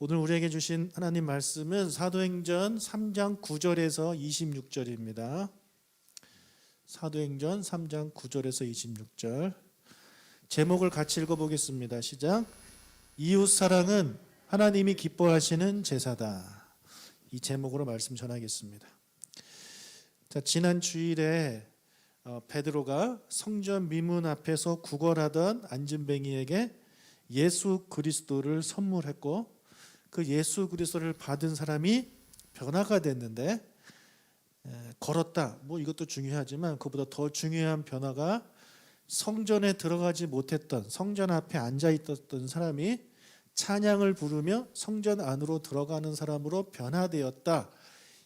오늘 우리에게 주신 하나님 말씀은 사도행전 3장 9절에서 26절입니다. 사도행전 3장 9절에서 26절. 제목을 같이 읽어보겠습니다. 시작. 이웃사랑은 하나님이 기뻐하시는 제사다. 이 제목으로 말씀 전하겠습니다. 자, 지난 주일에 베드로가 성전 미문 앞에서 구걸하던 안진뱅이에게 예수 그리스도를 선물했고, 그 예수 그리스도를 받은 사람이 변화가 됐는데, 걸었다. 이것도 중요하지만 그보다 더 중요한 변화가 성전에 들어가지 못했던, 성전 앞에 앉아 있었던 사람이 찬양을 부르며 성전 안으로 들어가는 사람으로 변화되었다.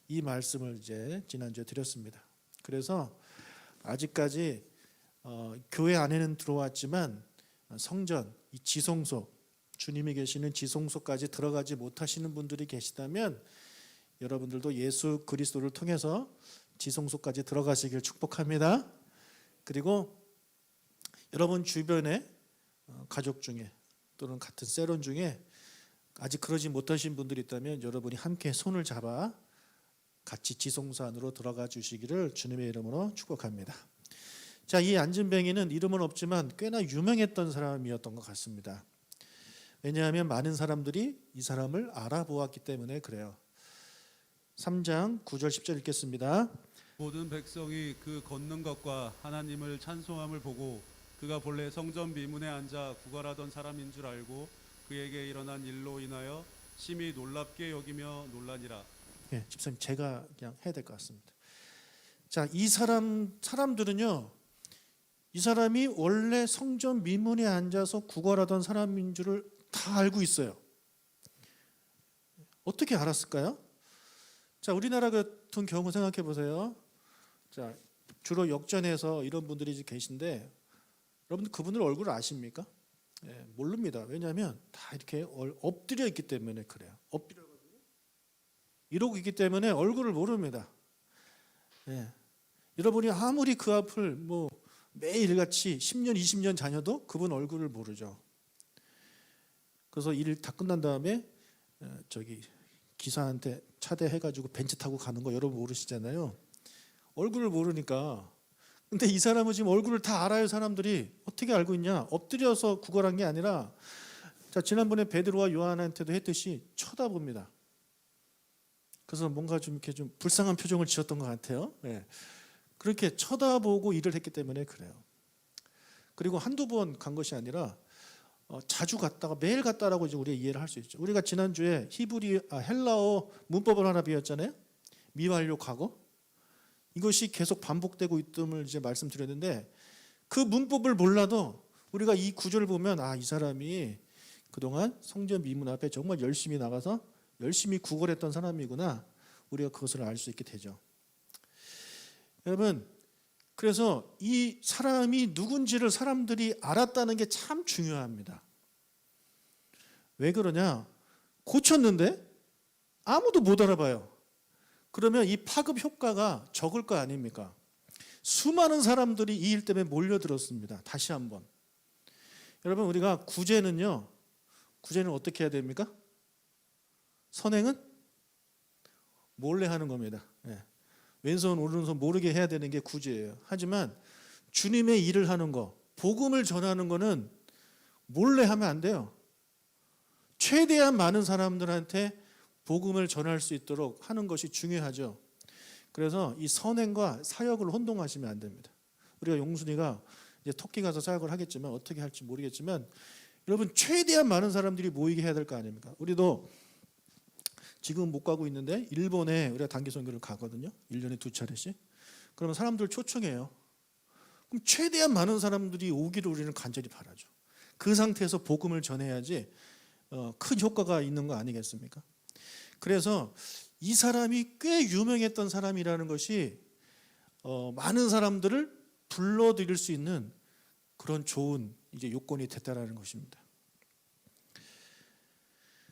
이 말씀을 이제 지난주에 드렸습니다. 그래서 아직까지 교회 안에는 들어왔지만 성전, 이 지성소, 주님이 계시는 지성소까지 들어가지 못하시는 분들이 계시다면 여러분들도 예수 그리스도를 통해서 지성소까지 들어가시길 축복합니다. 그리고 여러분 주변에 가족 중에 또는 같은 세론 중에 아직 그러지 못하신 분들이 있다면 여러분이 함께 손을 잡아 같이 지성소 안으로 들어가 주시기를 주님의 이름으로 축복합니다. 자, 이 안진뱅이는 이름은 없지만 꽤나 유명했던 사람이었던 것 같습니다. 왜냐하면 많은 사람들이 이 사람을 알아보았기 때문에 그래요. 3장 9절 10절 읽겠습니다. 모든 백성이 그 걷는 것과 하나님을 찬송함을 보고 그가 본래 성전 미문에 앉아 구걸하던 사람인 줄 알고 그에게 일어난 일로 인하여 심히 놀랍게 여기며 놀라니라. 예, 집사님 제가 그냥 해야 될 것 같습니다. 자, 이 사람들은요, 이 사람이 원래 성전 미문에 앉아서 구걸하던 사람인 줄을 다 알고 있어요. 어떻게 알았을까요? 자, 우리나라 같은 경우 생각해 보세요. 자, 주로 역전에서 이런 분들이 계신데 여러분들 그분들 얼굴을 아십니까? 예, 모릅니다. 왜냐하면 다 이렇게 엎드려 있기 때문에 그래요. 엎드려가지고 이러고 있기 때문에 얼굴을 모릅니다. 예, 여러분이 아무리 그 앞을 매일같이 10년, 20년 다녀도 그분 얼굴을 모르죠. 그래서 일 다 끝난 다음에 기사한테 차대해가지고 벤츠 타고 가는 거 여러분 모르시잖아요. 얼굴을 모르니까. 근데 이 사람은 지금 얼굴을 다 알아요. 사람들이 어떻게 알고 있냐? 엎드려서 구걸한 게 아니라, 자, 지난번에 베드로와 요한한테도 했듯이 쳐다봅니다. 그래서 뭔가 좀 이렇게 좀 불쌍한 표정을 지었던 것 같아요. 네. 그렇게 쳐다보고 일을 했기 때문에 그래요. 그리고 한두 번 간 것이 아니라 자주 갔다가 매일 갔다라고 이제 우리가 이해를 할 수 있죠. 우리가 지난주에 헬라어 문법을 하나 배웠잖아요. 미완료 과거. 이것이 계속 반복되고 있음을 이제 말씀드렸는데, 그 문법을 몰라도 우리가 이 구절을 보면 이 사람이 그동안 성전 미문 앞에 정말 열심히 나가서 열심히 구걸했던 사람이구나. 우리가 그것을 알 수 있게 되죠. 여러분, 그래서 이 사람이 누군지를 사람들이 알았다는 게 참 중요합니다. 왜 그러냐? 고쳤는데 아무도 못 알아봐요. 그러면 이 파급 효과가 적을 거 아닙니까? 수많은 사람들이 이 일 때문에 몰려들었습니다. 다시 한번. 여러분, 우리가 구제는 어떻게 해야 됩니까? 선행은 몰래 하는 겁니다. 예. 왼손 오른손 모르게 해야 되는 게 구제예요. 하지만 주님의 일을 하는 거, 복음을 전하는 거는 몰래 하면 안 돼요. 최대한 많은 사람들한테 복음을 전할 수 있도록 하는 것이 중요하죠. 그래서 이 선행과 사역을 혼동하시면 안 됩니다. 우리가 용순이가 이제 터키 가서 사역을 하겠지만 어떻게 할지 모르겠지만 여러분 최대한 많은 사람들이 모이게 해야 될 거 아닙니까? 우리도 지금 못 가고 있는데 일본에 우리가 단기 선교를 가거든요. 1년에 2차례씩. 그러면 사람들 초청해요. 그럼 최대한 많은 사람들이 오기를 우리는 간절히 바라죠. 그 상태에서 복음을 전해야지 큰 효과가 있는 거 아니겠습니까? 그래서 이 사람이 꽤 유명했던 사람이라는 것이 많은 사람들을 불러들일 수 있는 그런 좋은 이제 요건이 됐다라는 것입니다.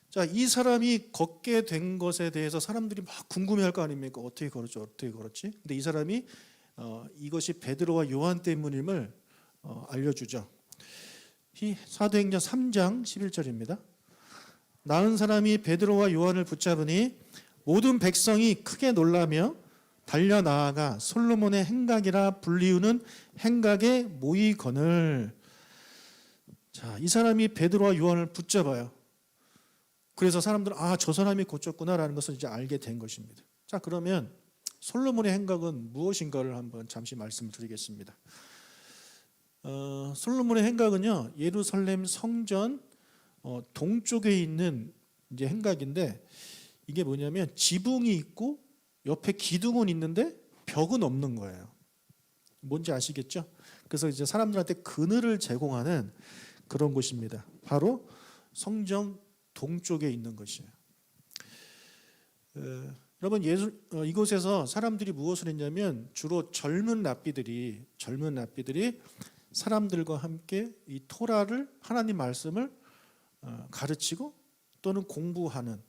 자, 이 사람이 걷게 된 것에 대해서 사람들이 막 궁금해할 거 아닙니까? 어떻게 걸었지? 근데 이 사람이 이것이 베드로와 요한 때문임을 알려주죠. 사도행전 3장 11절입니다. 나은 사람이 베드로와 요한을 붙잡으니 모든 백성이 크게 놀라며 달려 나아가 솔로몬의 행각이라 불리우는 행각에 모이거늘. 자, 이 사람이 베드로와 요한을 붙잡아요. 그래서 사람들은 저 사람이 고쳤구나라는 것을 이제 알게 된 것입니다. 자, 그러면 솔로몬의 행각은 무엇인가를 한번 잠시 말씀을 드리겠습니다. 솔로몬의 행각은요, 예루살렘 성전 동쪽에 있는 이제 행각인데, 이게 뭐냐면 지붕이 있고 옆에 기둥은 있는데 벽은 없는 거예요. 뭔지 아시겠죠? 그래서 이제 사람들한테 그늘을 제공하는 그런 곳입니다. 바로 성전 동쪽에 있는 것이에요. 여러분, 이곳에서 사람들이 무엇을 했냐면 주로 젊은 랍비들이 사람들과 함께 이 토라를, 하나님 말씀을 가르치고 또는 공부하는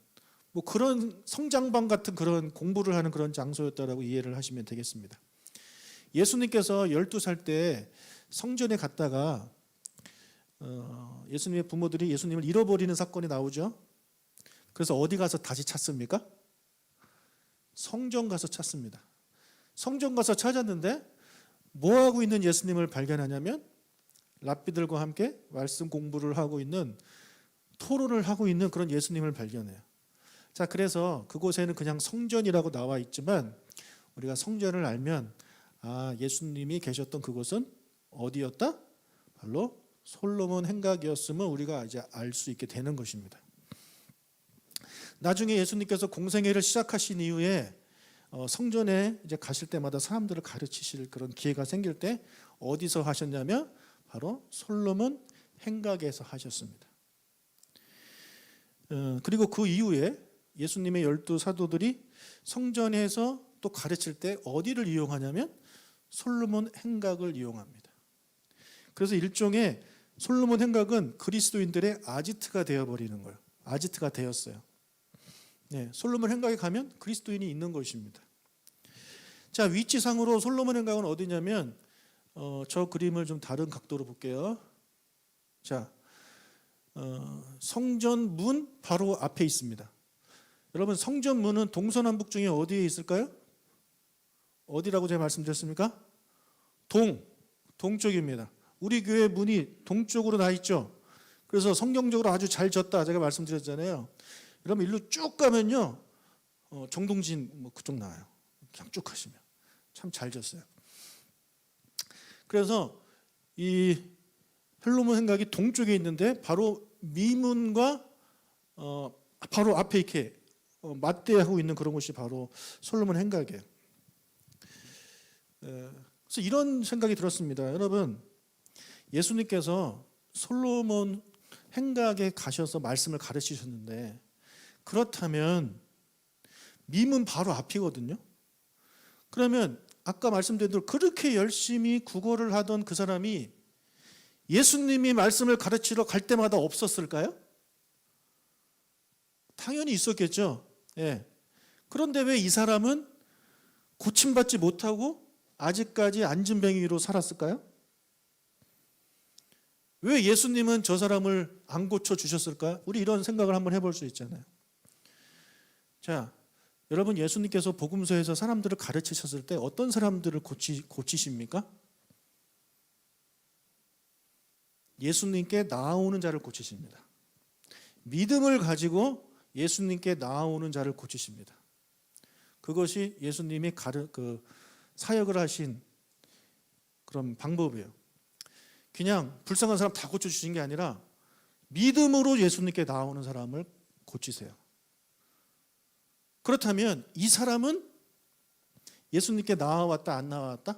그런 성장반 같은 그런 공부를 하는 그런 장소였다라고 이해를 하시면 되겠습니다. 예수님께서 12살 때 성전에 갔다가 예수님의 부모들이 예수님을 잃어버리는 사건이 나오죠. 그래서 어디 가서 다시 찾습니까? 성전 가서 찾습니다. 성전 가서 찾았는데 뭐 하고 있는 예수님을 발견하냐면 랍비들과 함께 말씀 공부를 하고 있는, 토론을 하고 있는 그런 예수님을 발견해요. 자, 그래서 그곳에는 그냥 성전이라고 나와 있지만 우리가 성전을 알면 예수님이 계셨던 그곳은 어디였다? 바로 솔로몬 행각이었음을 우리가 이제 알 수 있게 되는 것입니다. 나중에 예수님께서 공생애를 시작하신 이후에 성전에 이제 가실 때마다 사람들을 가르치실 그런 기회가 생길 때 어디서 하셨냐면 바로 솔로몬 행각에서 하셨습니다. 그리고 그 이후에 예수님의 12사도들이 성전에서 또 가르칠 때 어디를 이용하냐면 솔로몬 행각을 이용합니다. 그래서 일종의 솔로몬 행각은 그리스도인들의 아지트가 되어버리는 거예요. 아지트가 되었어요. 네, 솔로몬 행각에 가면 그리스도인이 있는 것입니다. 자, 위치상으로 솔로몬 행각은 어디냐면 저 그림을 좀 다른 각도로 볼게요. 자, 성전 문 바로 앞에 있습니다. 여러분, 성전 문은 동서남북 중에 어디에 있을까요? 어디라고 제가 말씀드렸습니까? 동쪽입니다. 우리 교회 문이 동쪽으로 나 있죠. 그래서 성경적으로 아주 잘 졌다 제가 말씀드렸잖아요. 여러분, 일로 쭉 가면요, 정동진 그쪽 나와요. 그냥 쭉 가시면 참 잘 졌어요. 그래서 이 솔로몬 행각이 동쪽에 있는데 바로 미문과 바로 앞에 이렇게 맞대하고 있는 그런 곳이 바로 솔로몬 행각이에요. 그래서 이런 생각이 들었습니다. 여러분, 예수님께서 솔로몬 행각에 가셔서 말씀을 가르치셨는데, 그렇다면 미문 바로 앞이거든요. 그러면 아까 말씀드린 대로 그렇게 열심히 국어를 하던 그 사람이 예수님이 말씀을 가르치러 갈 때마다 없었을까요? 당연히 있었겠죠. 예. 그런데 왜 이 사람은 고침받지 못하고 아직까지 안진뱅이 위로 살았을까요? 왜 예수님은 저 사람을 안 고쳐주셨을까요? 우리 이런 생각을 한번 해볼 수 있잖아요. 자, 여러분, 예수님께서 복음서에서 사람들을 가르치셨을 때 어떤 사람들을 고치십니까? 예수님께 나아오는 자를 고치십니다. 믿음을 가지고 예수님께 나아오는 자를 고치십니다. 그것이 예수님이 사역을 하신 그런 방법이에요. 그냥 불쌍한 사람 다 고쳐주신 게 아니라 믿음으로 예수님께 나아오는 사람을 고치세요. 그렇다면 이 사람은 예수님께 나아왔다 안 나아왔다?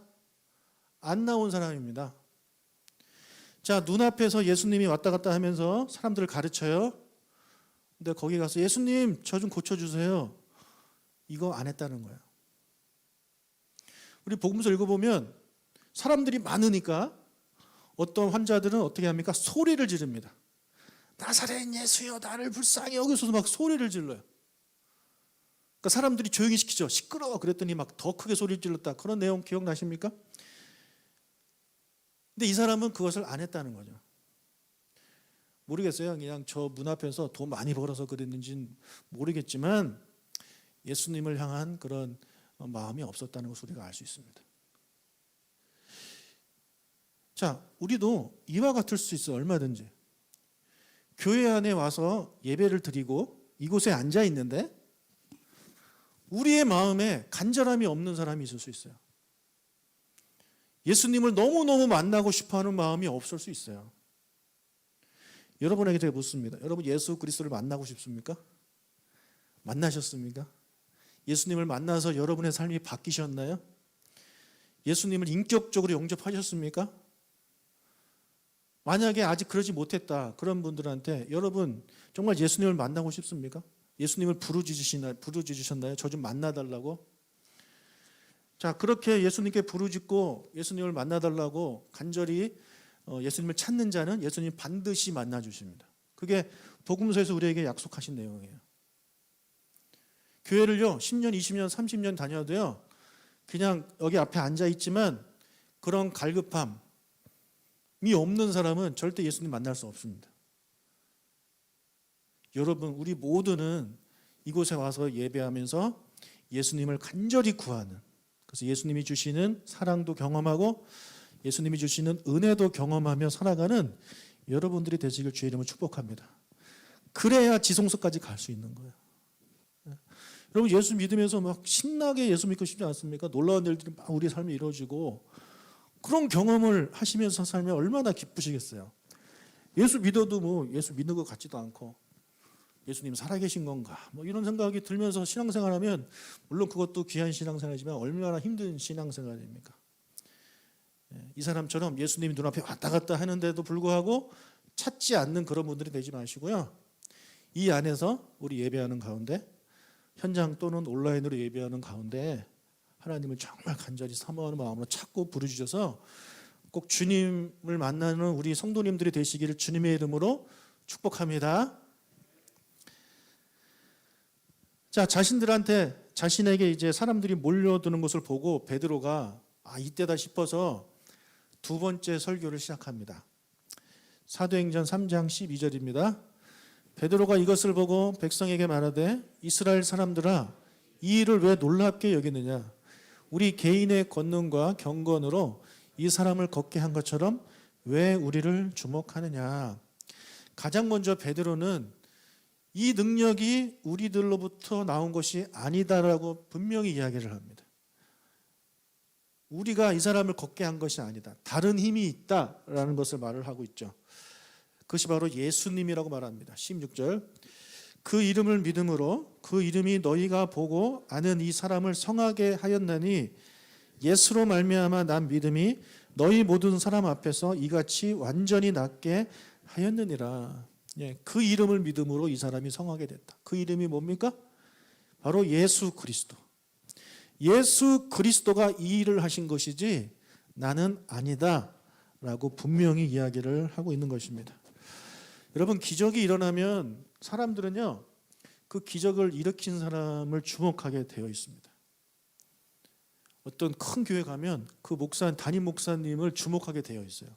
안 나온 사람입니다. 자, 눈앞에서 예수님이 왔다 갔다 하면서 사람들을 가르쳐요. 근데 거기 가서 예수님 저 좀 고쳐주세요. 이거 안 했다는 거예요. 우리 복음서 읽어보면 사람들이 많으니까 어떤 환자들은 어떻게 합니까? 소리를 지릅니다. 나사렛 예수여 나를 불쌍히 여기서도 막 소리를 질러요. 그러니까 사람들이 조용히 시키죠. 시끄러워. 그랬더니 막 더 크게 소리를 질렀다. 그런 내용 기억나십니까? 근데 이 사람은 그것을 안 했다는 거죠. 모르겠어요. 그냥 저 문 앞에서 돈 많이 벌어서 그랬는지는 모르겠지만 예수님을 향한 그런 마음이 없었다는 것을 우리가 알 수 있습니다. 자, 우리도 이와 같을 수 있어요. 얼마든지. 교회 안에 와서 예배를 드리고 이곳에 앉아 있는데 우리의 마음에 간절함이 없는 사람이 있을 수 있어요. 예수님을 너무너무 만나고 싶어하는 마음이 없을 수 있어요. 여러분에게 제가 묻습니다. 여러분 예수 그리스도를 만나고 싶습니까? 만나셨습니까? 예수님을 만나서 여러분의 삶이 바뀌셨나요? 예수님을 인격적으로 영접하셨습니까? 만약에 아직 그러지 못했다 그런 분들한테 여러분 정말 예수님을 만나고 싶습니까? 예수님을 부르짖으셨나요? 저 좀 만나달라고? 자, 그렇게 예수님께 부르짖고 예수님을 만나달라고 간절히 예수님을 찾는 자는 예수님 반드시 만나주십니다. 그게 복음서에서 우리에게 약속하신 내용이에요. 교회를요 10년, 20년, 30년 다녀도요 그냥 여기 앞에 앉아 있지만 그런 갈급함이 없는 사람은 절대 예수님 만날 수 없습니다. 여러분 우리 모두는 이곳에 와서 예배하면서 예수님을 간절히 구하는, 그래서 예수님이 주시는 사랑도 경험하고 예수님이 주시는 은혜도 경험하며 살아가는 여러분들이 되시길 주의 이름으로 축복합니다. 그래야 지성소까지 갈 수 있는 거예요. 여러분 예수 믿으면서 막 신나게 예수 믿고 싶지 않습니까? 놀라운 일들이 막 우리 삶에 이루어지고 그런 경험을 하시면서 살면 얼마나 기쁘시겠어요. 예수 믿어도 뭐 예수 믿는 것 같지도 않고 예수님 살아계신 건가 뭐 이런 생각이 들면서 신앙생활하면 물론 그것도 귀한 신앙생활이지만 얼마나 힘든 신앙생활입니까? 이 사람처럼 예수님이 눈앞에 왔다 갔다 하는데도 불구하고 찾지 않는 그런 분들이 되지 마시고요. 이 안에서 우리 예배하는 가운데 현장 또는 온라인으로 예배하는 가운데 하나님을 정말 간절히 사모하는 마음으로 찾고 부르짖어서 꼭 주님을 만나는 우리 성도님들이 되시기를 주님의 이름으로 축복합니다. 자, 자신에게 이제 사람들이 몰려드는 것을 보고 베드로가 이때다 싶어서 두 번째 설교를 시작합니다. 사도행전 3장 12절입니다. 베드로가 이것을 보고 백성에게 말하되 이스라엘 사람들아 이 일을 왜 놀랍게 여기느냐 우리 개인의 권능과 경건으로 이 사람을 걷게 한 것처럼 왜 우리를 주목하느냐. 가장 먼저 베드로는 이 능력이 우리들로부터 나온 것이 아니다라고 분명히 이야기를 합니다. 우리가 이 사람을 걷게 한 것이 아니다. 다른 힘이 있다라는 것을 말을 하고 있죠. 그것이 바로 예수님이라고 말합니다. 16절. 그 이름을 믿음으로 그 이름이 너희가 보고 아는 이 사람을 성하게 하였나니 예수로 말미암아 난 믿음이 너희 모든 사람 앞에서 이같이 완전히 낫게 하였느니라. 그 이름을 믿음으로 이 사람이 성하게 됐다. 그 이름이 뭡니까? 바로 예수 그리스도. 예수 그리스도가 이 일을 하신 것이지 나는 아니다 라고 분명히 이야기를 하고 있는 것입니다. 여러분 기적이 일어나면 사람들은요 그 기적을 일으킨 사람을 주목하게 되어 있습니다. 어떤 큰 교회 가면 그 담임 목사님을 주목하게 되어 있어요.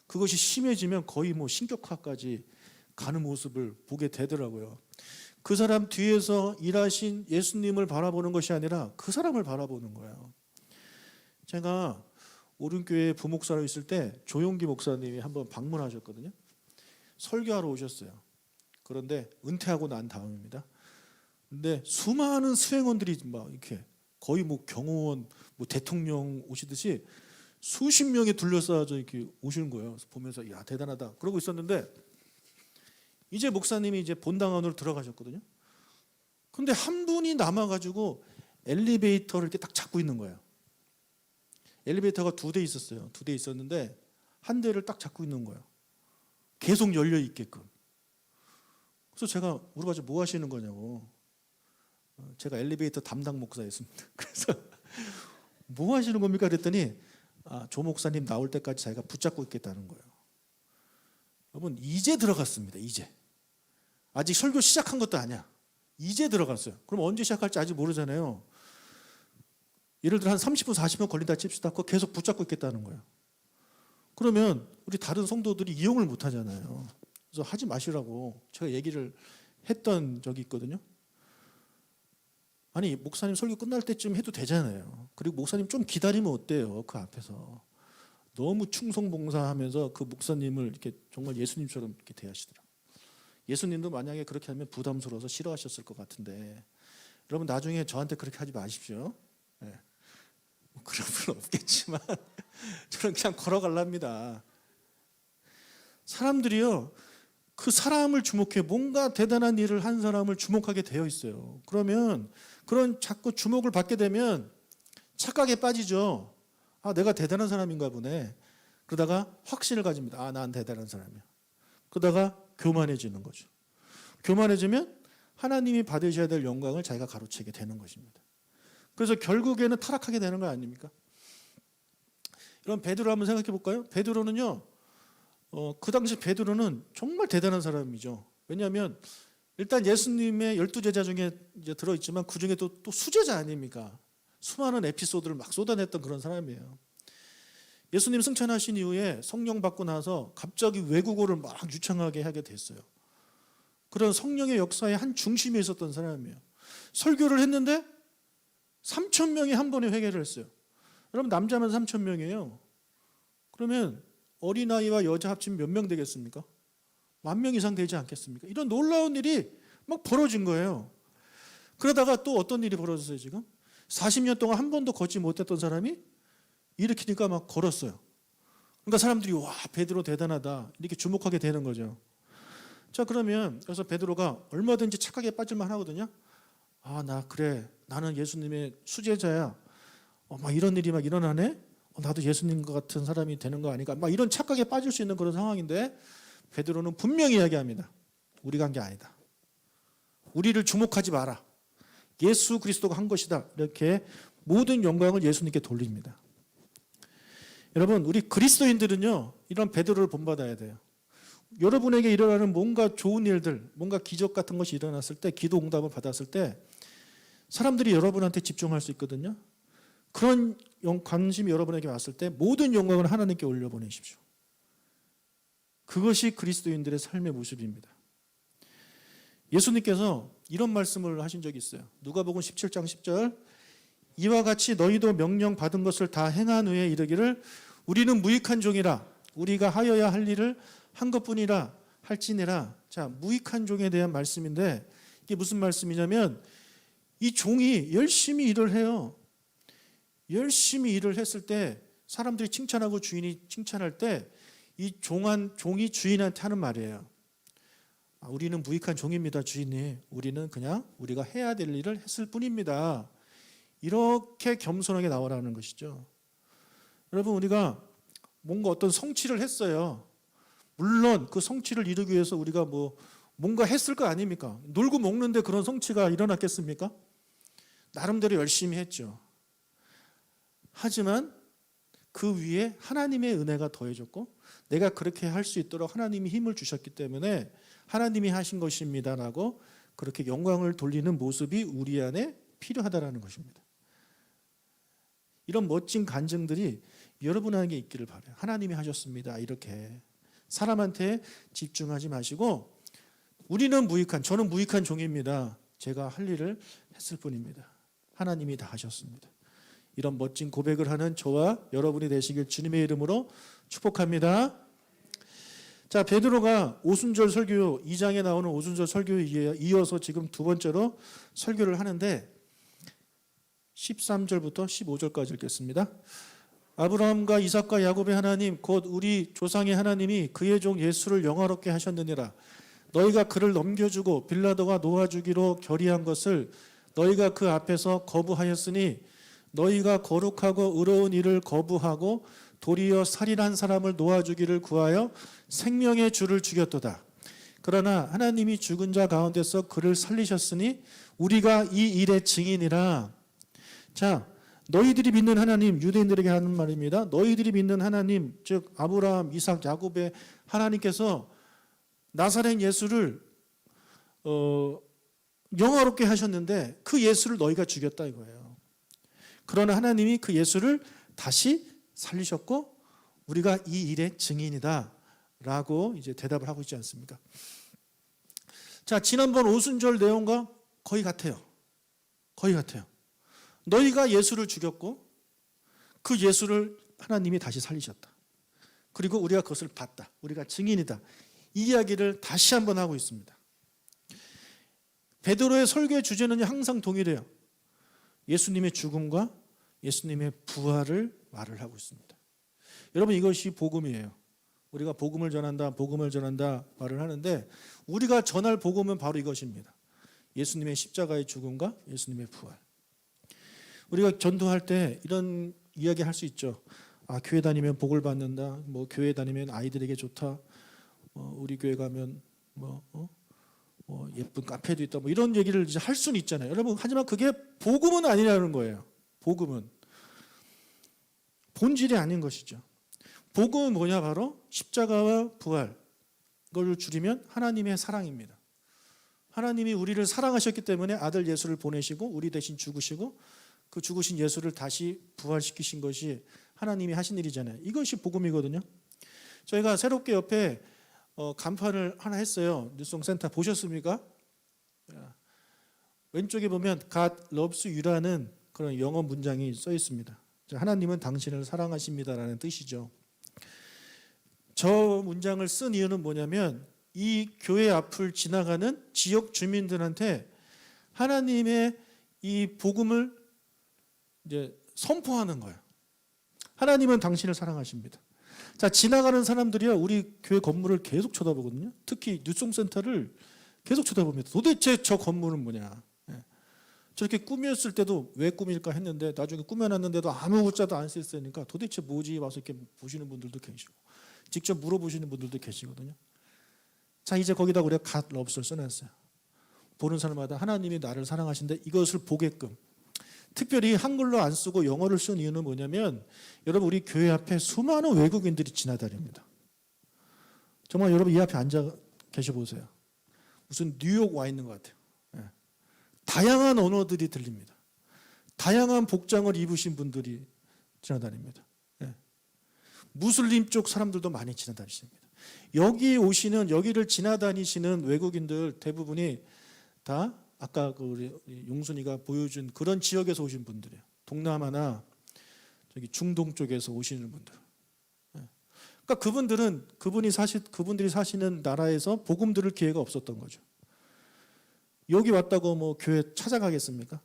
그것이 심해지면 거의 뭐 신격화까지 가는 모습을 보게 되더라고요. 그 사람 뒤에서 일하신 예수님을 바라보는 것이 아니라 그 사람을 바라보는 거예요. 제가 오륜교회 부목사로 있을 때 조용기 목사님이 한번 방문하셨거든요. 설교하러 오셨어요. 그런데 은퇴하고 난 다음입니다. 근데 수많은 수행원들이 막 이렇게 거의 뭐 경호원, 뭐 대통령 오시듯이 수십 명이 둘러싸여서 이렇게 오시는 거예요. 보면서 야 대단하다. 그러고 있었는데 이제 목사님이 이제 본당 안으로 들어가셨거든요. 근데 한 분이 남아가지고 엘리베이터를 이렇게 딱 잡고 있는 거예요. 엘리베이터가 2대 있었어요. 2대 있었는데 한 대를 딱 잡고 있는 거예요. 계속 열려 있게끔. 그래서 제가 물어봤죠. 뭐 하시는 거냐고. 제가 엘리베이터 담당 목사였습니다. 그래서 뭐 하시는 겁니까? 그랬더니 조 목사님 나올 때까지 자기가 붙잡고 있겠다는 거예요. 여러분 이제 들어갔습니다. 이제. 아직 설교 시작한 것도 아니야. 이제 들어갔어요. 그럼 언제 시작할지 아직 모르잖아요. 예를 들어 한 30분 40분 걸린다 칩시다. 그거 계속 붙잡고 있겠다는 거예요. 그러면 우리 다른 성도들이 이용을 못 하잖아요. 그래서 하지 마시라고 제가 얘기를 했던 적이 있거든요. 아니 목사님 설교 끝날 때쯤 해도 되잖아요. 그리고 목사님 좀 기다리면 어때요? 그 앞에서 너무 충성봉사하면서 그 목사님을 이렇게 정말 예수님처럼 이렇게 대하시더라고요. 예수님도 만약에 그렇게 하면 부담스러워서 싫어하셨을 것 같은데 여러분 나중에 저한테 그렇게 하지 마십시오. 네. 뭐 그럴 필요 없겠지만 저는 그냥 걸어갈랍니다. 사람들이요 그 사람을 주목해 뭔가 대단한 일을 한 사람을 주목하게 되어 있어요. 그러면 그런 자꾸 주목을 받게 되면 착각에 빠지죠. 아 내가 대단한 사람인가 보네. 그러다가 확신을 가집니다. 아 난 대단한 사람이야. 그러다가 교만해지는 거죠. 교만해지면 하나님이 받으셔야 될 영광을 자기가 가로채게 되는 것입니다. 그래서 결국에는 타락하게 되는 거 아닙니까? 이런 베드로 한번 생각해 볼까요? 베드로는요. 그 당시 베드로는 정말 대단한 사람이죠. 왜냐하면 일단 예수님의 12제자 중에 이제 들어있지만 그 중에 또 수제자 아닙니까? 수많은 에피소드를 막 쏟아냈던 그런 사람이에요. 예수님 승천하신 이후에 성령 받고 나서 갑자기 외국어를 막 유창하게 하게 됐어요. 그런 성령의 역사의 한 중심에 있었던 사람이에요. 설교를 했는데 3,000명이 한 번에 회개를 했어요. 여러분 남자면 3,000명이에요. 그러면 어린아이와 여자 합치면 몇 명 되겠습니까? 10,000명 이상 되지 않겠습니까? 이런 놀라운 일이 막 벌어진 거예요. 그러다가 또 어떤 일이 벌어졌어요 지금? 40년 동안 한 번도 걷지 못했던 사람이 일으키니까 막 걸었어요. 그러니까 사람들이 와 베드로 대단하다 이렇게 주목하게 되는 거죠. 자 그러면 그래서 베드로가 얼마든지 착각에 빠질만 하거든요. 아 나 그래 나는 예수님의 수제자야. 막 이런 일이 막 일어나네. 나도 예수님과 같은 사람이 되는 거 아닌가. 막 이런 착각에 빠질 수 있는 그런 상황인데 베드로는 분명히 이야기합니다. 우리가 한 게 아니다. 우리를 주목하지 마라. 예수 그리스도가 한 것이다. 이렇게 모든 영광을 예수님께 돌립니다. 여러분 우리 그리스도인들은요 이런 베드로를 본받아야 돼요. 여러분에게 일어나는 뭔가 좋은 일들, 뭔가 기적 같은 것이 일어났을 때, 기도 응답을 받았을 때 사람들이 여러분한테 집중할 수 있거든요. 그런 관심이 여러분에게 왔을 때 모든 영광을 하나님께 올려보내십시오. 그것이 그리스도인들의 삶의 모습입니다. 예수님께서 이런 말씀을 하신 적이 있어요. 누가복음 17장 10절 이와 같이 너희도 명령 받은 것을 다 행한 후에 이르기를 우리는 무익한 종이라 우리가 하여야 할 일을 한 것뿐이라 할지니라. 자, 무익한 종에 대한 말씀인데 이게 무슨 말씀이냐면 이 종이 열심히 일을 해요. 열심히 일을 했을 때 사람들이 칭찬하고 주인이 칭찬할 때 이 종이 주인한테 하는 말이에요. 우리는 무익한 종입니다, 주인님. 우리는 그냥 우리가 해야 될 일을 했을 뿐입니다. 이렇게 겸손하게 나오라는 것이죠. 여러분 우리가 뭔가 어떤 성취를 했어요. 물론 그 성취를 이루기 위해서 우리가 뭔가 했을 거 아닙니까? 놀고 먹는데 그런 성취가 일어났겠습니까? 나름대로 열심히 했죠. 하지만 그 위에 하나님의 은혜가 더해졌고 내가 그렇게 할 수 있도록 하나님이 힘을 주셨기 때문에 하나님이 하신 것입니다라고 그렇게 영광을 돌리는 모습이 우리 안에 필요하다라는 것입니다. 이런 멋진 간증들이 여러분에게 있기를 바라요. 하나님이 하셨습니다. 이렇게 사람한테 집중하지 마시고 저는 무익한 종입니다. 제가 할 일을 했을 뿐입니다. 하나님이 다 하셨습니다. 이런 멋진 고백을 하는 저와 여러분이 되시길 주님의 이름으로 축복합니다. 자, 베드로가 오순절 설교 2장에 나오는 오순절 설교에 이어서 지금 두 번째로 설교를 하는데 13절부터 15절까지 읽겠습니다. 아브라함과 이삭과 야곱의 하나님 곧 우리 조상의 하나님이 그의 종 예수를 영화롭게 하셨느니라. 너희가 그를 넘겨주고 빌라도가 놓아주기로 결의한 것을 너희가 그 앞에서 거부하였으니 너희가 거룩하고 의로운 일을 거부하고 도리어 살인한 사람을 놓아주기를 구하여 생명의 주를 죽였도다. 그러나 하나님이 죽은 자 가운데서 그를 살리셨으니 우리가 이 일의 증인이라. 자, 너희들이 믿는 하나님, 유대인들에게 하는 말입니다. 너희들이 믿는 하나님, 즉 아브라함, 이삭, 야곱의 하나님께서 나사렛 예수를 영화롭게 하셨는데 그 예수를 너희가 죽였다 이거예요. 그러나 하나님이 그 예수를 다시 살리셨고 우리가 이 일의 증인이다 라고 이제 대답을 하고 있지 않습니까? 자, 지난번 오순절 내용과 거의 같아요. 거의 같아요. 너희가 예수를 죽였고 그 예수를 하나님이 다시 살리셨다. 그리고 우리가 그것을 봤다. 우리가 증인이다. 이 이야기를 다시 한번 하고 있습니다. 베드로의 설교의 주제는 항상 동일해요. 예수님의 죽음과 예수님의 부활을 말을 하고 있습니다. 여러분, 이것이 복음이에요. 우리가 복음을 전한다 말을 하는데 우리가 전할 복음은 바로 이것입니다. 예수님의 십자가의 죽음과 예수님의 부활. 우리가 전도할 때 이런 이야기 할 수 있죠. 교회 다니면 복을 받는다. 교회 다니면 아이들에게 좋다. 우리 교회 가면 예쁜 카페도 있다. 이런 얘기를 이제 할 수는 있잖아요. 여러분, 하지만 그게 복음은 아니라는 거예요. 복음은 본질이 아닌 것이죠. 복음은 뭐냐? 바로 십자가와 부활. 그걸 줄이면 하나님의 사랑입니다. 하나님이 우리를 사랑하셨기 때문에 아들 예수를 보내시고 우리 대신 죽으시고 그 죽으신 예수를 다시 부활시키신 것이 하나님이 하신 일이잖아요. 이것이 복음이거든요. 저희가 새롭게 옆에 간판을 하나 했어요. 뉴송센터 보셨습니까? 왼쪽에 보면 God loves you라는 그런 영어 문장이 써 있습니다. 하나님은 당신을 사랑하십니다라는 뜻이죠. 저 문장을 쓴 이유는 뭐냐면 이 교회 앞을 지나가는 지역 주민들한테 하나님의 이 복음을 이제 선포하는 거예요. 하나님은 당신을 사랑하십니다. 자, 지나가는 사람들이요, 우리 교회 건물을 계속 쳐다보거든요. 특히 뉴송센터를 계속 쳐다봅니다. 도대체 저 건물은 뭐냐? 저렇게 꾸몄을 때도 왜 꾸밀까 했는데 나중에 꾸며놨는데도 아무것도 안 쓰였으니까 도대체 뭐지? 와서 이렇게 보시는 분들도 계시고 직접 물어보시는 분들도 계시거든요. 자, 이제 거기다 우리가 God loves를 써놨어요. 보는 사람마다 하나님이 나를 사랑하신데 이것을 보게끔. 특별히 한글로 안 쓰고 영어를 쓴 이유는 뭐냐면 여러분, 우리 교회 앞에 수많은 외국인들이 지나다닙니다. 정말 여러분 이 앞에 앉아 계셔 보세요. 무슨 뉴욕 와 있는 것 같아요. 다양한 언어들이 들립니다. 다양한 복장을 입으신 분들이 지나다닙니다. 무슬림 쪽 사람들도 많이 지나다니십니다. 여기를 지나다니시는 외국인들 대부분이 다 아까 우리 용순이가 보여준 그런 지역에서 오신 분들이에요. 동남아나 저기 중동 쪽에서 오시는 분들. 그러니까 그분들이 사시는 나라에서 복음 들을 기회가 없었던 거죠. 여기 왔다고 교회 찾아가겠습니까?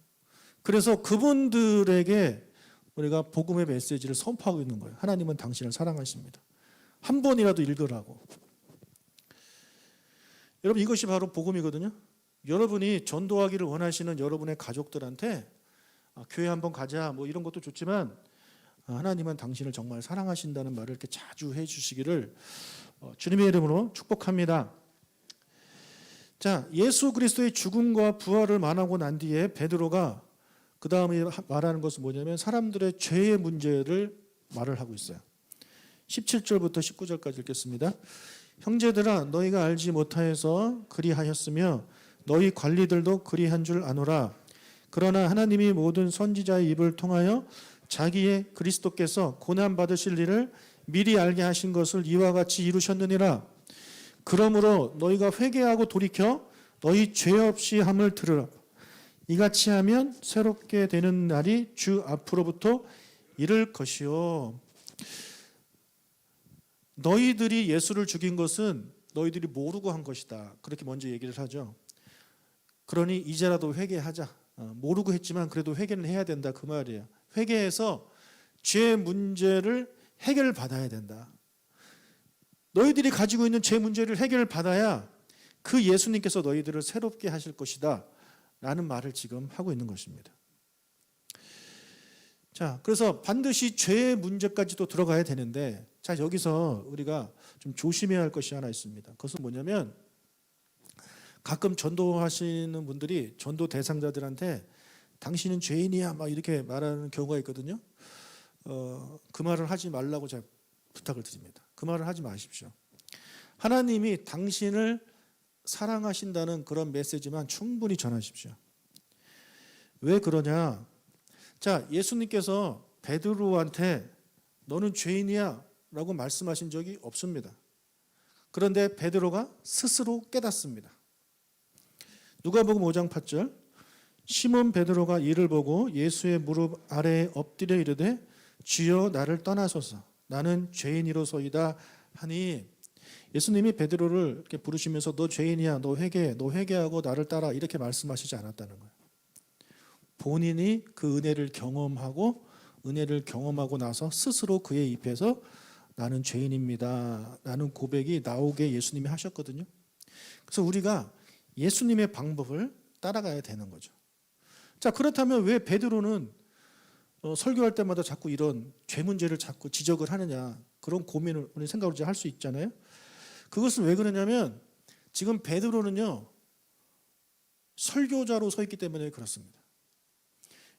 그래서 그분들에게 우리가 복음의 메시지를 선포하고 있는 거예요. 하나님은 당신을 사랑하십니다. 한 번이라도 읽으라고. 여러분, 이것이 바로 복음이거든요. 여러분이 전도하기를 원하시는 여러분의 가족들한테 교회 한번 가자 이런 것도 좋지만 하나님은 당신을 정말 사랑하신다는 말을 이렇게 자주 해주시기를 주님의 이름으로 축복합니다. 자, 예수 그리스도의 죽음과 부활을 말하고 난 뒤에 베드로가 그 다음에 말하는 것은 뭐냐면 사람들의 죄의 문제를 말을 하고 있어요. 17절부터 19절까지 읽겠습니다. 형제들아, 너희가 알지 못하여서 그리하였으며 너희 관리들도 그리한 줄 아노라. 그러나 하나님이 모든 선지자의 입을 통하여 자기의 그리스도께서 고난 받으실 일을 미리 알게 하신 것을 이와 같이 이루셨느니라. 그러므로 너희가 회개하고 돌이켜 너희 죄 없이 함을 들으라. 이같이 하면 새롭게 되는 날이 주 앞으로부터 이를 것이요. 너희들이 예수를 죽인 것은 너희들이 모르고 한 것이다. 그렇게 먼저 얘기를 하죠. 그러니 이제라도 회개하자. 모르고 했지만 그래도 회개는 해야 된다, 그 말이에요. 회개해서 죄 문제를 해결받아야 된다. 너희들이 가지고 있는 죄 문제를 해결받아야 그 예수님께서 너희들을 새롭게 하실 것이다 라는 말을 지금 하고 있는 것입니다. 자, 그래서 반드시 죄의 문제까지도 들어가야 되는데, 자, 여기서 우리가 좀 조심해야 할 것이 하나 있습니다. 그것은 뭐냐면 가끔 전도하시는 분들이 전도 대상자들한테 당신은 죄인이야 막 이렇게 말하는 경우가 있거든요. 그 말을 하지 말라고 제가 부탁을 드립니다. 그 말을 하지 마십시오. 하나님이 당신을 사랑하신다는 그런 메시지만 충분히 전하십시오. 왜 그러냐? 자, 예수님께서 베드로한테 너는 죄인이야 라고 말씀하신 적이 없습니다. 그런데 베드로가 스스로 깨닫습니다. 누가복음 5장 8절 시몬 베드로가 이를 보고 예수의 무릎 아래에 엎드려 이르되 주여 나를 떠나소서 나는 죄인이로소이다 하니 예수님이 베드로를 이렇게 부르시면서 너 죄인이야 너 회개하고 나를 따라 이렇게 말씀하시지 않았다는 거예요. 본인이 그 은혜를 경험하고 나서 스스로 그의 입에서 나는 죄인입니다 라는 고백이 나오게 예수님이 하셨거든요. 그래서 우리가 예수님의 방법을 따라가야 되는 거죠. 자, 그렇다면 왜 베드로는 설교할 때마다 자꾸 이런 죄 문제를 자꾸 지적을 하느냐, 그런 고민을 우리 생각을 할 수 있잖아요. 그것은 왜 그러냐면 지금 베드로는요 설교자로 서 있기 때문에 그렇습니다.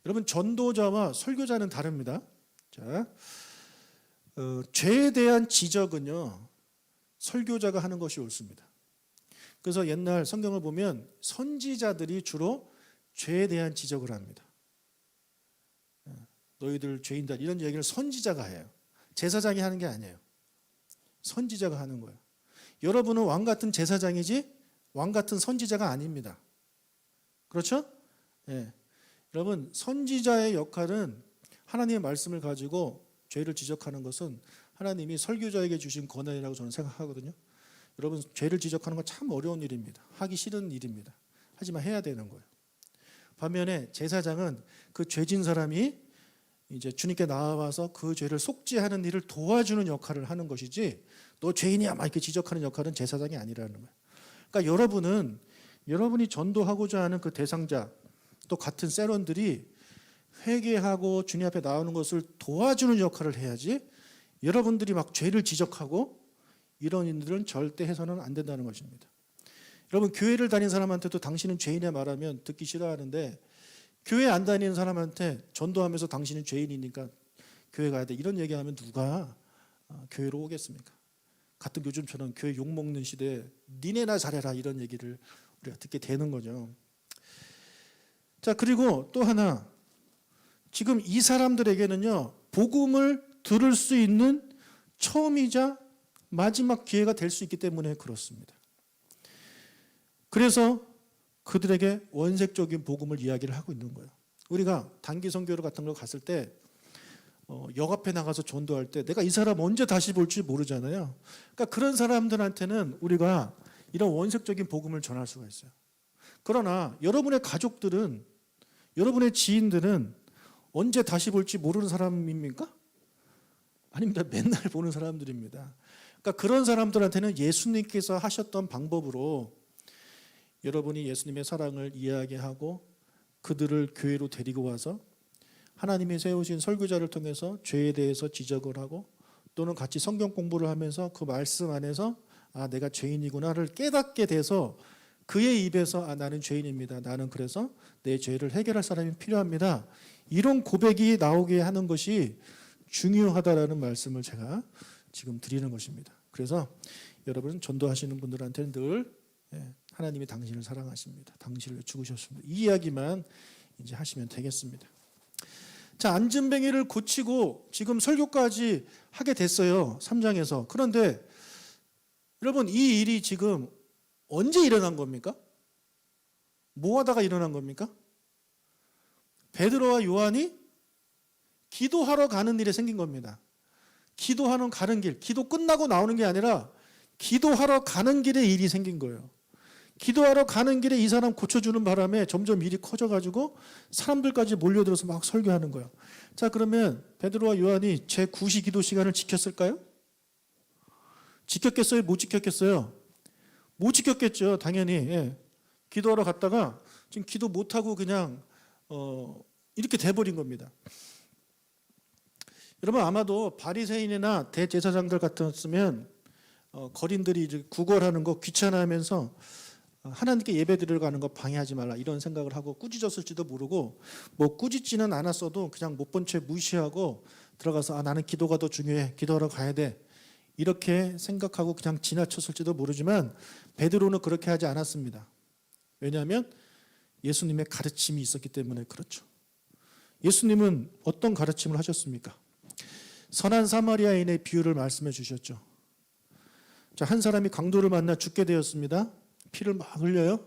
여러분, 전도자와 설교자는 다릅니다. 자, 죄에 대한 지적은요 설교자가 하는 것이 옳습니다. 그래서 옛날 성경을 보면 선지자들이 주로 죄에 대한 지적을 합니다. 너희들 죄인다 이런 얘기를 선지자가 해요. 제사장이 하는 게 아니에요. 선지자가 하는 거예요. 여러분은 왕 같은 제사장이지 왕 같은 선지자가 아닙니다. 그렇죠? 예. 여러분, 선지자의 역할은 하나님의 말씀을 가지고 죄를 지적하는 것은 하나님이 설교자에게 주신 권한이라고 저는 생각하거든요. 여러분, 죄를 지적하는 건 참 어려운 일입니다. 하기 싫은 일입니다. 하지만 해야 되는 거예요. 반면에 제사장은 그 죄진 사람이 이제 주님께 나와서 그 죄를 속죄하는 일을 도와주는 역할을 하는 것이지 너 죄인이야 막 이렇게 지적하는 역할은 제사장이 아니라는 거예요. 그러니까 여러분이 전도하고자 하는 그 대상자 또 같은 세론들이 회개하고 주님 앞에 나오는 것을 도와주는 역할을 해야지 여러분들이 막 죄를 지적하고 이런 일들은 절대 해서는 안 된다는 것입니다. 여러분, 교회를 다니는 사람한테도 당신은 죄인이야 말하면 듣기 싫어하는데 교회 안 다니는 사람한테 전도하면서 당신은 죄인이니까 교회 가야 돼 이런 얘기하면 누가 교회로 오겠습니까? 같은 요즘처럼 교회 욕먹는 시대에 니네나 잘해라 이런 얘기를 우리가 듣게 되는 거죠. 자, 그리고 또 하나, 지금 이 사람들에게는요 복음을 들을 수 있는 처음이자 마지막 기회가 될 수 있기 때문에 그렇습니다. 그래서 그들에게 원색적인 복음을 이야기를 하고 있는 거예요. 우리가 단기 선교로 같은 거 갔을 때 역 앞에 나가서 전도할 때 내가 이 사람 언제 다시 볼지 모르잖아요. 그러니까 그런 사람들한테는 우리가 이런 원색적인 복음을 전할 수가 있어요. 그러나 여러분의 가족들은, 여러분의 지인들은 언제 다시 볼지 모르는 사람입니까? 아닙니다. 맨날 보는 사람들입니다. 그러니까 그런 사람들한테는 예수님께서 하셨던 방법으로 여러분이 예수님의 사랑을 이야기하고 그들을 교회로 데리고 와서 하나님이 세우신 설교자를 통해서 죄에 대해서 지적을 하고 또는 같이 성경 공부를 하면서 그 말씀 안에서 아, 내가 죄인이구나를 깨닫게 돼서 그의 입에서 아, 나는 죄인입니다. 나는 그래서 내 죄를 해결할 사람이 필요합니다. 이런 고백이 나오게 하는 것이 중요하다라는 말씀을 제가 지금 드리는 것입니다. 그래서 여러분, 전도하시는 분들한테는 늘 하나님이 당신을 사랑하십니다. 당신을 죽으셨습니다. 이 이야기만 이제 하시면 되겠습니다. 자, 앉은뱅이를 고치고 지금 설교까지 하게 됐어요. 3장에서. 그런데 여러분, 이 일이 지금 언제 일어난 겁니까? 뭐 하다가 일어난 겁니까? 베드로와 요한이 기도하러 가는 일에 생긴 겁니다. 기도하는 가는 길, 기도 끝나고 나오는 게 아니라 기도하러 가는 길에 일이 생긴 거예요. 기도하러 가는 길에 이 사람 고쳐주는 바람에 점점 일이 커져가지고 사람들까지 몰려들어서 막 설교하는 거예요. 자, 그러면 베드로와 요한이 제9시 기도 시간을 지켰을까요? 지켰겠어요? 못 지켰겠어요? 못 지켰겠죠, 당연히. 예. 기도하러 갔다가 지금 기도 못하고 그냥 이렇게 돼버린 겁니다. 여러분, 아마도 바리새인이나 대제사장들 같았으면 거린들이 이제 구걸하는 거 귀찮아하면서 하나님께 예배드리러 가는 거 방해하지 말라 이런 생각을 하고 꾸짖었을지도 모르고, 뭐 꾸짖지는 않았어도 그냥 못 본 채 무시하고 들어가서 아, 나는 기도가 더 중요해, 기도하러 가야 돼 이렇게 생각하고 그냥 지나쳤을지도 모르지만 베드로는 그렇게 하지 않았습니다. 왜냐하면 예수님의 가르침이 있었기 때문에 그렇죠. 예수님은 어떤 가르침을 하셨습니까? 선한 사마리아인의 비유를 말씀해 주셨죠. 자, 한 사람이 강도를 만나 죽게 되었습니다. 피를 막 흘려요.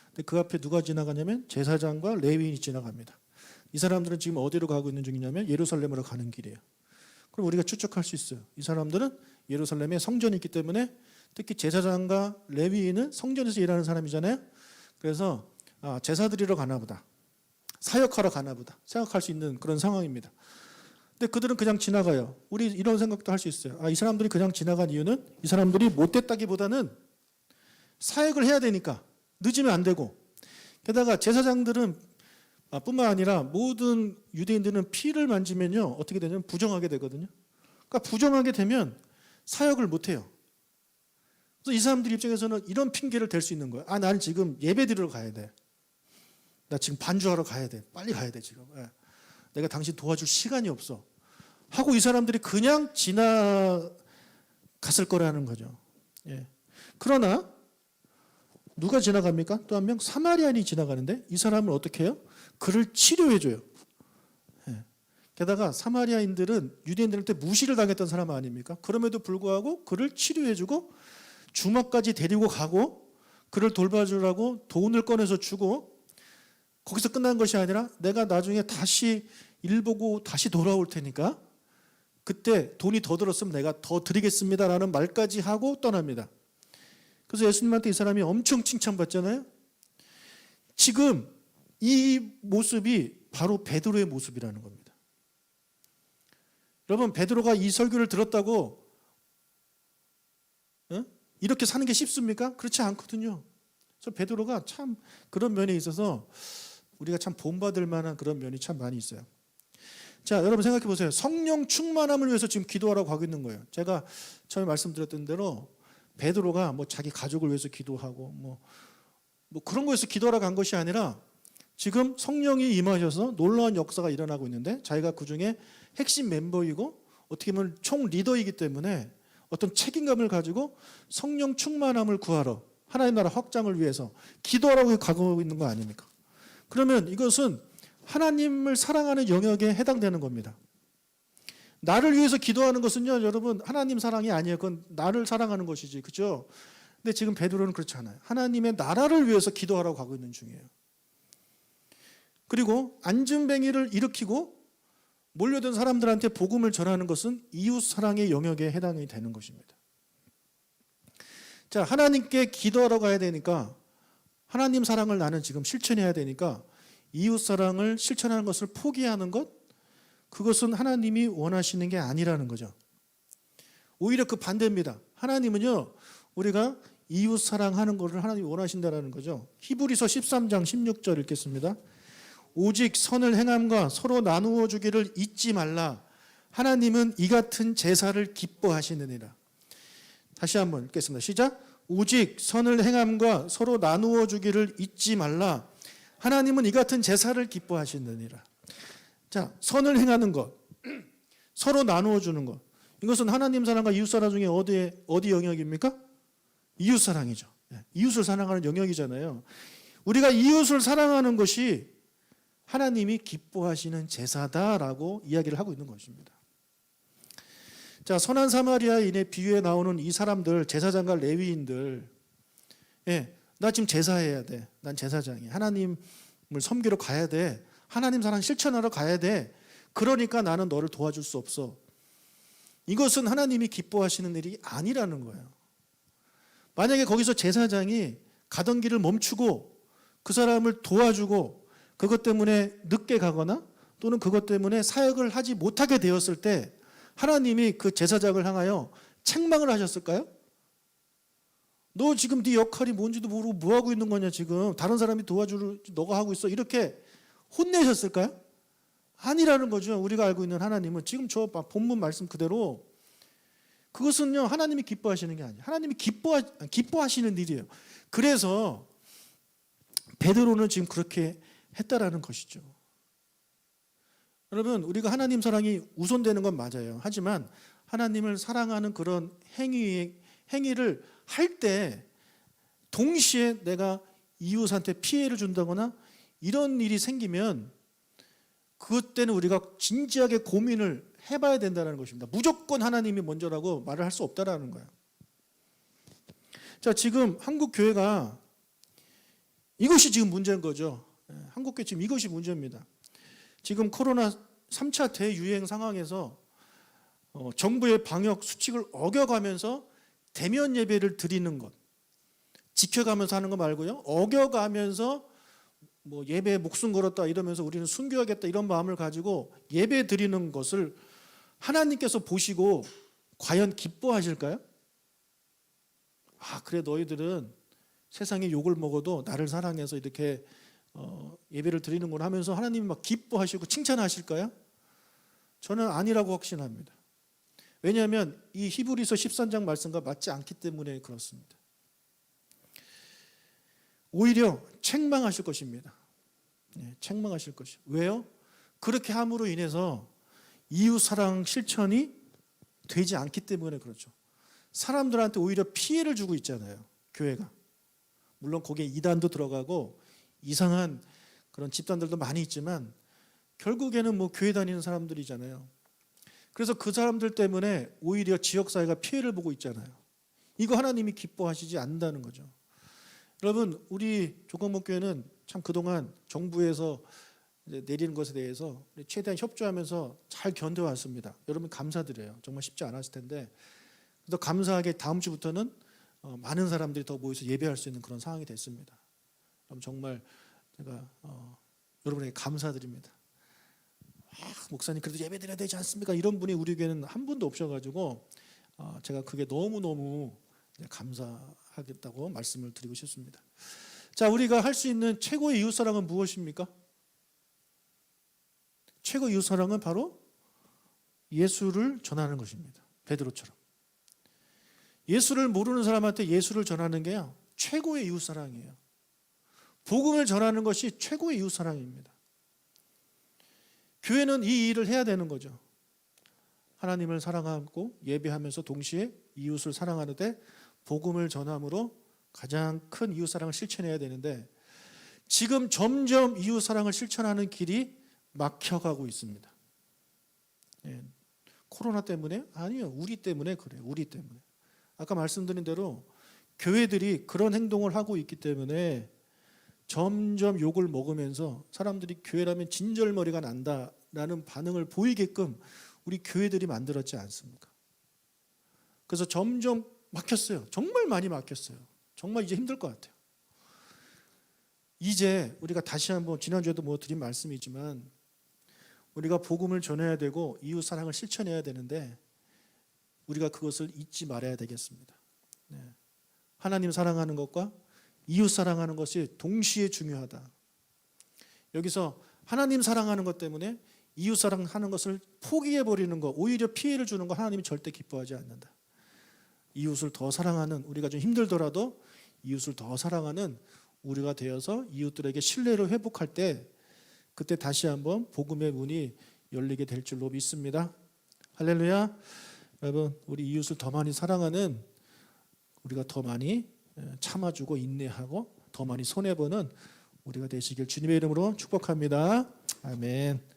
근데 그 앞에 누가 지나가냐면 제사장과 레위인이 지나갑니다. 이 사람들은 지금 어디로 가고 있는 중이냐면 예루살렘으로 가는 길이에요. 그럼 우리가 추측할 수 있어요. 이 사람들은 예루살렘에 성전이 있기 때문에, 특히 제사장과 레위인은 성전에서 일하는 사람이잖아요. 그래서 제사 드리러 가나 보다, 사역하러 가나 보다 생각할 수 있는 그런 상황입니다. 근데 그들은 그냥 지나가요. 우리 이런 생각도 할 수 있어요. 이 사람들이 그냥 지나간 이유는 이 사람들이 못됐다기보다는 사역을 해야 되니까 늦으면 안 되고, 게다가 제사장들은 뿐만 아니라 모든 유대인들은 피를 만지면요 어떻게 되냐면 부정하게 되거든요. 그러니까 부정하게 되면 사역을 못 해요. 그래서 이 사람들 입장에서는 이런 핑계를 댈 수 있는 거예요. 나는 지금 예배 드리러 가야 돼. 나 지금 반주하러 가야 돼. 빨리 가야 돼 지금. 내가 당신 도와줄 시간이 없어. 하고 이 사람들이 그냥 지나갔을 거라는 거죠. 그러나 누가 지나갑니까? 또 한 명 사마리아인이 지나가는데 이 사람은 어떻게 해요? 그를 치료해줘요. 게다가 사마리아인들은 유대인들한테 무시를 당했던 사람 아닙니까? 그럼에도 불구하고 그를 치료해주고 주막까지 데리고 가고 그를 돌봐주라고 돈을 꺼내서 주고, 거기서 끝난 것이 아니라 내가 나중에 다시 일 보고 다시 돌아올 테니까 그때 돈이 더 들었으면 내가 더 드리겠습니다라는 말까지 하고 떠납니다. 그래서 예수님한테 이 사람이 엄청 칭찬받잖아요. 지금 이 모습이 바로 베드로의 모습이라는 겁니다. 여러분, 베드로가 이 설교를 들었다고 이렇게 사는 게 쉽습니까? 그렇지 않거든요. 그래서 베드로가 참 그런 면에 있어서 우리가 참 본받을 만한 그런 면이 참 많이 있어요. 자, 여러분 생각해 보세요. 성령 충만함을 위해서 지금 기도하라고 하고 있는 거예요. 제가 처음에 말씀드렸던 대로 베드로가 자기 가족을 위해서 기도하고 뭐 그런 거에서 기도하라고 한 것이 아니라 지금 성령이 임하셔서 놀라운 역사가 일어나고 있는데 자기가 그 중에 핵심 멤버이고 어떻게 보면 총 리더이기 때문에 어떤 책임감을 가지고 성령 충만함을 구하러 하나님 나라 확장을 위해서 기도하라고 가고 있는 거 아닙니까? 그러면 이것은 하나님을 사랑하는 영역에 해당되는 겁니다. 나를 위해서 기도하는 것은요, 여러분, 하나님 사랑이 아니에요. 그건 나를 사랑하는 것이지, 그렇죠? 근데 지금 베드로는 그렇지 않아요. 하나님의 나라를 위해서 기도하라고 가고 있는 중이에요. 그리고 안진뱅이를 일으키고 몰려든 사람들한테 복음을 전하는 것은 이웃 사랑의 영역에 해당이 되는 것입니다. 자, 하나님께 기도하러 가야 되니까, 하나님 사랑을 나는 지금 실천해야 되니까 이웃 사랑을 실천하는 것을 포기하는 것, 그것은 하나님이 원하시는 게 아니라는 거죠. 오히려 그 반대입니다. 하나님은요, 우리가 이웃 사랑하는 것을 하나님이 원하신다라는 거죠. 히브리서 13장 16절 읽겠습니다. 오직 선을 행함과 서로 나누어 주기를 잊지 말라. 하나님은 이 같은 제사를 기뻐하시느니라. 다시 한번 읽겠습니다. 시작. 오직 선을 행함과 서로 나누어 주기를 잊지 말라. 하나님은 이 같은 제사를 기뻐하시느니라. 자, 선을 행하는 것, 서로 나누어 주는 것, 이것은 하나님 사랑과 이웃 사랑 중에 어디 영역입니까? 이웃 사랑이죠. 이웃을 사랑하는 영역이잖아요. 우리가 이웃을 사랑하는 것이 하나님이 기뻐하시는 제사다라고 이야기를 하고 있는 것입니다. 자, 선한 사마리아인의 비유에 나오는 이 사람들, 제사장과 레위인들, 나 지금 제사해야 돼. 난 제사장이야. 하나님을 섬기러 가야 돼. 하나님 사랑 실천하러 가야 돼. 그러니까 나는 너를 도와줄 수 없어. 이것은 하나님이 기뻐하시는 일이 아니라는 거예요. 만약에 거기서 제사장이 가던 길을 멈추고 그 사람을 도와주고 그것 때문에 늦게 가거나 또는 그것 때문에 사역을 하지 못하게 되었을 때 하나님이 그 제사장을 향하여 책망을 하셨을까요? 너 지금 네 역할이 뭔지도 모르고 뭐 하고 있는 거냐, 지금 다른 사람이 도와주려 너가 하고 있어, 이렇게 혼내셨을까요? 아니라는 거죠. 우리가 알고 있는 하나님은 지금 저 본문 말씀 그대로 그것은요, 하나님이 기뻐하시는 게 아니에요. 하나님이 기뻐하시는 일이에요. 그래서 베드로는 지금 그렇게 했다라는 것이죠. 여러분, 우리가 하나님 사랑이 우선되는 건 맞아요. 하지만 하나님을 사랑하는 그런 행위를 할 때 동시에 내가 이웃한테 피해를 준다거나 이런 일이 생기면 그것 때는 우리가 진지하게 고민을 해봐야 된다는 것입니다. 무조건 하나님이 먼저라고 말을 할 수 없다라는 거예요. 자, 지금 한국 교회가 이것이 지금 문제인 거죠. 한국 교회 지금 이것이 문제입니다. 지금 코로나 3차 대유행 상황에서 정부의 방역 수칙을 어겨가면서 대면 예배를 드리는 것, 지켜가면서 하는 거 말고요, 어겨가면서 뭐 예배에 목숨 걸었다 이러면서 우리는 순교하겠다 이런 마음을 가지고 예배 드리는 것을 하나님께서 보시고 과연 기뻐하실까요? 아, 그래 너희들은 세상에 욕을 먹어도 나를 사랑해서 이렇게 예배를 드리는구나 하면서 하나님이 막 기뻐하시고 칭찬하실까요? 저는 아니라고 확신합니다. 왜냐하면 이 히브리서 13장 말씀과 맞지 않기 때문에 그렇습니다. 오히려 책망하실 것입니다. 책망하실 것이요. 왜요? 그렇게 함으로 인해서 이웃사랑 실천이 되지 않기 때문에 그렇죠. 사람들한테 오히려 피해를 주고 있잖아요, 교회가. 물론 거기에 이단도 들어가고 이상한 그런 집단들도 많이 있지만 결국에는 뭐 교회 다니는 사람들이잖아요. 그래서 그 사람들 때문에 오히려 지역사회가 피해를 보고 있잖아요. 이거 하나님이 기뻐하시지 않는다는 거죠. 여러분, 우리 조건목교회는 참 그동안 정부에서 내리는 것에 대해서 최대한 협조하면서 잘 견뎌왔습니다. 여러분 감사드려요. 정말 쉽지 않았을 텐데, 그래서 감사하게 다음 주부터는 많은 사람들이 더 모여서 예배할 수 있는 그런 상황이 됐습니다. 그럼 정말 제가 여러분에게 감사드립니다. 목사님 그래도 예배 드려야 되지 않습니까? 이런 분이 우리 교회는 한 분도 없어가지고 제가 그게 너무너무 감사하겠다고 말씀을 드리고 싶습니다. 자, 우리가 할 수 있는 최고의 이웃사랑은 무엇입니까? 최고 이웃사랑은 바로 예수를 전하는 것입니다. 베드로처럼. 예수를 모르는 사람한테 예수를 전하는 게요, 최고의 이웃사랑이에요. 복음을 전하는 것이 최고의 이웃사랑입니다. 교회는 이 일을 해야 되는 거죠. 하나님을 사랑하고 예배하면서 동시에 이웃을 사랑하는데 복음을 전함으로 가장 큰 이웃사랑을 실천해야 되는데, 지금 점점 이웃사랑을 실천하는 길이 막혀가고 있습니다. 코로나 때문에? 아니요, 우리 때문에 그래요. 우리 때문에. 아까 말씀드린 대로 교회들이 그런 행동을 하고 있기 때문에 점점 욕을 먹으면서 사람들이 교회라면 진절머리가 난다라는 반응을 보이게끔 우리 교회들이 만들었지 않습니까? 그래서 점점 막혔어요. 정말 많이 막혔어요. 정말 이제 힘들 것 같아요. 이제 우리가 다시 한번, 지난주에도 뭐 드린 말씀이지만, 우리가 복음을 전해야 되고 이웃 사랑을 실천해야 되는데 우리가 그것을 잊지 말아야 되겠습니다. 하나님 사랑하는 것과 이웃 사랑하는 것이 동시에 중요하다. 여기서 하나님 사랑하는 것 때문에 이웃 사랑하는 것을 포기해 버리는 것, 오히려 피해를 주는 것, 하나님이 절대 기뻐하지 않는다. 이웃을 더 사랑하는, 우리가 좀 힘들더라도 이웃을 더 사랑하는 우리가 되어서 이웃들에게 신뢰를 회복할 때, 그때 다시 한번 복음의 문이 열리게 될 줄로 믿습니다. 할렐루야. 여러분, 우리 이웃을 더 많이 사랑하는, 우리가 더 많이 참아주고 인내하고 더 많이 손해보는 우리가 되시길 주님의 이름으로 축복합니다. 아멘.